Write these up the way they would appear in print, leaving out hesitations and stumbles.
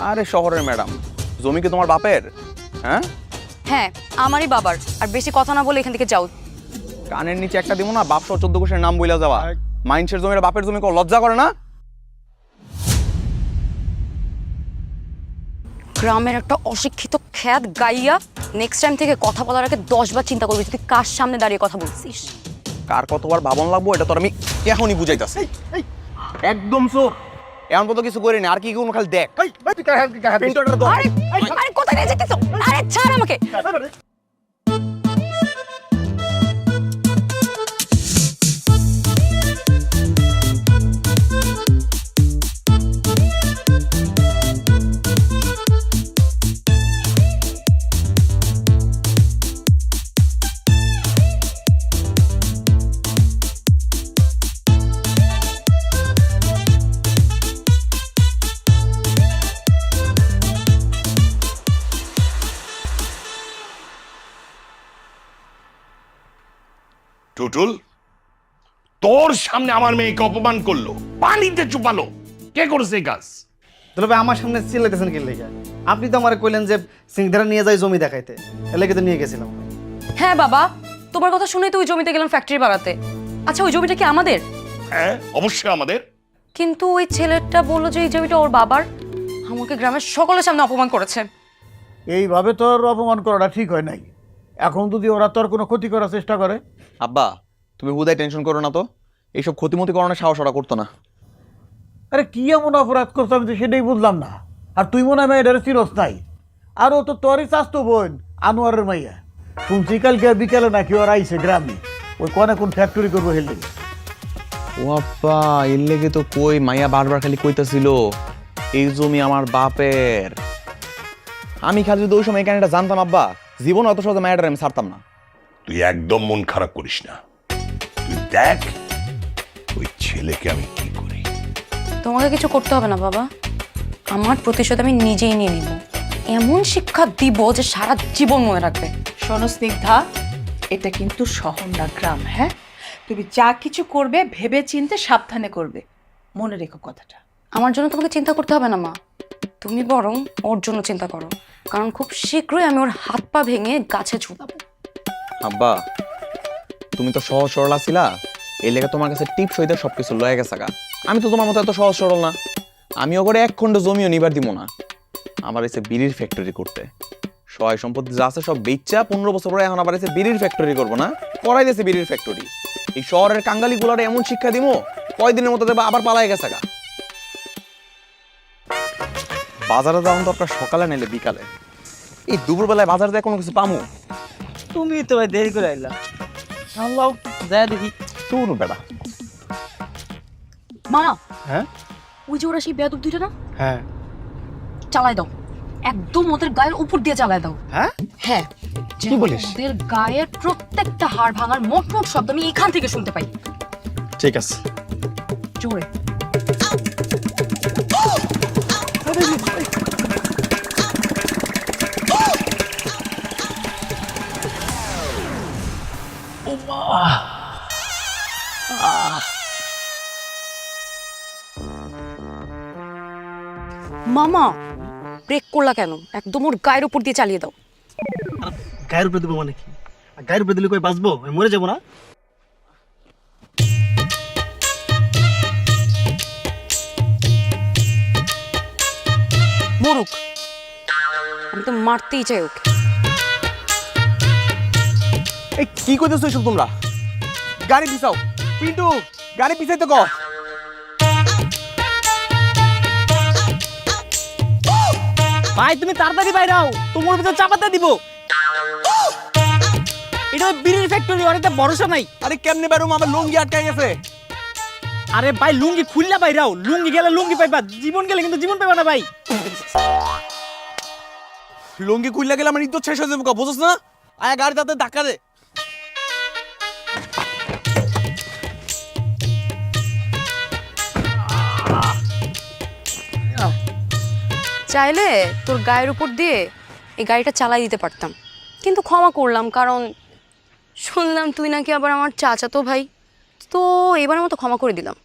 আরে শহরের ম্যাডাম, জমি কি তোমার বাপের? হ্যাঁ হ্যাঁ, আমারই বাবার। আর বেশি কথা না বলে এখান থেকে যাও। কানের নিচে একটা দিব না, বাপ সহ 14 কোষের নাম বইলা যাওয়া। মাইন্সের জমিটা বাপের জমি, কেউ লজ্জা করে না? গ্রামের একটা অশিক্ষিত খ্যাত গাইয়া নেক্সট টাইম থেকে কথা বলার আগে 10 বার চিন্তা করবি তুই কার সামনে দাঁড়িয়ে কথা বলছিস। কার কতবার ভাবন লাগবো এটা তোর আমি এখনই বুঝাইতাছি। একদম চোখ এমন মতো কিছু করিনি, আর কি কোনো খালি দেখ। পিন্টুটার দর। আরে আরে কোথায় নিয়ে যেতেছ? আরে ছাড় আমাকে। টুটুল, তোর সামনে আমার মেয়েকে অপমান করলো, পানিতে চুপালো, কে করেছে এই কাজ? তাহলে আমার সামনে চিল্লাইতেছেন কি লেগে? আপনি তো আমার কইলেন যে সিংধারা নিয়ে যাই জমি দেখাইতে, এর লেগে তো নিয়ে গেছিলাম। হ্যাঁ বাবা, তোমার কথা শুনেই তো ওই জমিতে গেলাম ফ্যাক্টরি বানাতে। আচ্ছা ওই জমিটা কি আমাদের? হ্যাঁ অবশ্যই আমাদের। কিন্তু ওই ছেলেটা বললো যে এই জমিটা ওর বাবার। আমাকে গ্রামের সকলের সামনে অপমান করেছে। এইভাবে তোর অপমান করাটা ঠিক হয় নাই। এখন যদি ওরা তোর কোনো ক্ষতি করার চেষ্টা করে। আব্বা তুমি হুদাই টেনশন করো না তো, এইসব ক্ষতিমতি করানোর সাহস ওরা করতো না। আরে কি এমন অপরাধ করছো আমি তো সেটাই বুঝলাম না। আর তুই মনে হয় এটার চিরস নাই। আর ও তো তোরই চাস্তো বোন আনোয়ারের মাইয়া। শুনছি কালকে বিকেলে নাকি ওরা আইসে গ্রামে, ওই কোনে কোন ফ্যাক্টরি করবো হেলে। ও আব্বা এর লেগে তো কই মাইয়া বারবার খালি কইতাছিল এই জমি আমার বাপের। আমি খালি যদি ওই সময় এখানে এটা জানতাম আব্বা, জীবন অত সহজে মায়াটার আমি ছাড়তাম না। তুই একদম মন খারাপ করিস না, তুই দেখ ওই ছেলেকে আমি কি করি। তোমাকে কিছু করতে হবে না বাবা, আমার প্রতিশোধ আমি নিজেই নিয়ে নিব। এমন শিক্ষা দিব যে সারা জীবন মনে রাখবে। শোনো স্নিগ্ধা, এটা কিন্তু শহর না গ্রাম। হ্যাঁ, তুমি যা কিছু করবে ভেবে চিন্তে সাবধানে করবে, মনে রেখো কথাটা। আমার জন্য তোমাকে চিন্তা করতে হবে না মা, তুমি বরং ওর জন্য চিন্তা করো, কারণ খুব শীঘ্রই আমি ওর হাত পা ভেঙে গাছে ঝুলাবো। আব্বা তুমি তো সহজ সরল ছিলা, এই লেগে তোমার কাছে টিপস হইতে সবকিছু লয়ে গেছে গা। আমি তো তোমার মতো এত সহজ সরল না। আমিও করে এক খণ্ড জমিও নিবার দিব না। আমার এসে বিড়ির ফ্যাক্টরি করতে, সহায় সম্পত্তি যা আছে সব বেচা 15 বছর পরে এখন আবার এসে বিড়ির ফ্যাক্টরি করবো না, করাই দিয়েছে বিড়ির ফ্যাক্টরি। এই শহরের কাঙ্গালি গুলারে এমন শিক্ষা দিব কয়দিনের মতো দেবা আবার পালাই গেছে গা। বাজারে যাওয়ার দরকার সকালে নাইলে বিকালে, এই দুপুরবেলায় বাজার যায় কোনো কিছু পামু? তুমি তো ভাই দেরি করে আইলা। আল্লাহ যায় দেখি। তোর বেড়া মা, হ্যাঁ ওই যে ওরা সেই বেয়াদব দুইটা না, হ্যাঁ চালাই দাও, একদম ওদের গায়ের উপর দিয়ে চালাই দাও। হ্যাঁ হ্যাঁ, কি বলিস? ওদের গায়ের প্রত্যেকটা হাড় ভাঙার মোট মোট শব্দ আমি এখান থেকে শুনতে পাই। ঠিক আছে। জোরে। মামা ব্রেক করলা কেন? একদম ওর গায়ের উপর দিয়ে চালিয়ে দাও। গায়ের উপরে দেবো মানে কি? গায়ের উপরে দিলে কই বাঁচবো? আমি মরে যাবো না? মরুক, আমি তো মারতেই চাই ওকে। এই কি কইতেছো এসব তোমরা? গাড়ি পিছাও পিন্টু, গাড়ি পিছাইতে কও। ভাই তুমি তাড়াতাড়ি বাইরে আও, তোমার ভিতর চাপাতে দিব। এটা বিড়ির ফ্যাক্টরি, ওরেতে ভরসা নাই। আরে কেমনে বেরোম, আমার লুঙ্গি আটকে গেছে। আরে ভাই লুঙ্গি খুললা বাইরে আও, লুঙ্গি গেলে লুঙ্গি পাইবা, জীবন গেলে কিন্তু জীবন পাইবা না ভাই। লুঙ্গি খুললা গেলে আমার ইজ্জত শেষ হয়ে যাবে, বুঝছ না? আয়া গাড়ি তাতে ধাক্কা দে। চাইলে তোর গায়ের উপর দিয়ে এই গাড়িটা চালাই দিতে পারতাম, কিন্তু ক্ষমা করলাম, কারণ শুনলাম তুই নাকি আবার আমার চাচাতো ভাই, তো এবারের মতো ক্ষমা করে দিলাম।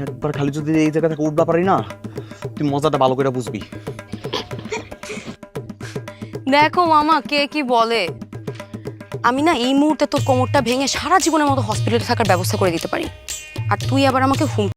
একবার খালি যদি এই জায়গা থেকে উঠবা পারি না, তুই মজাটা ভালো করে বুঝবি। দেখো মামা কে কি বলে, আমি না এই মুহূর্তে তোর কোমরটা ভেঙে সারা জীবনের মতো হসপিটালে থাকার ব্যবস্থা করে দিতে পারি, আর তুই আবার আমাকে হুমকি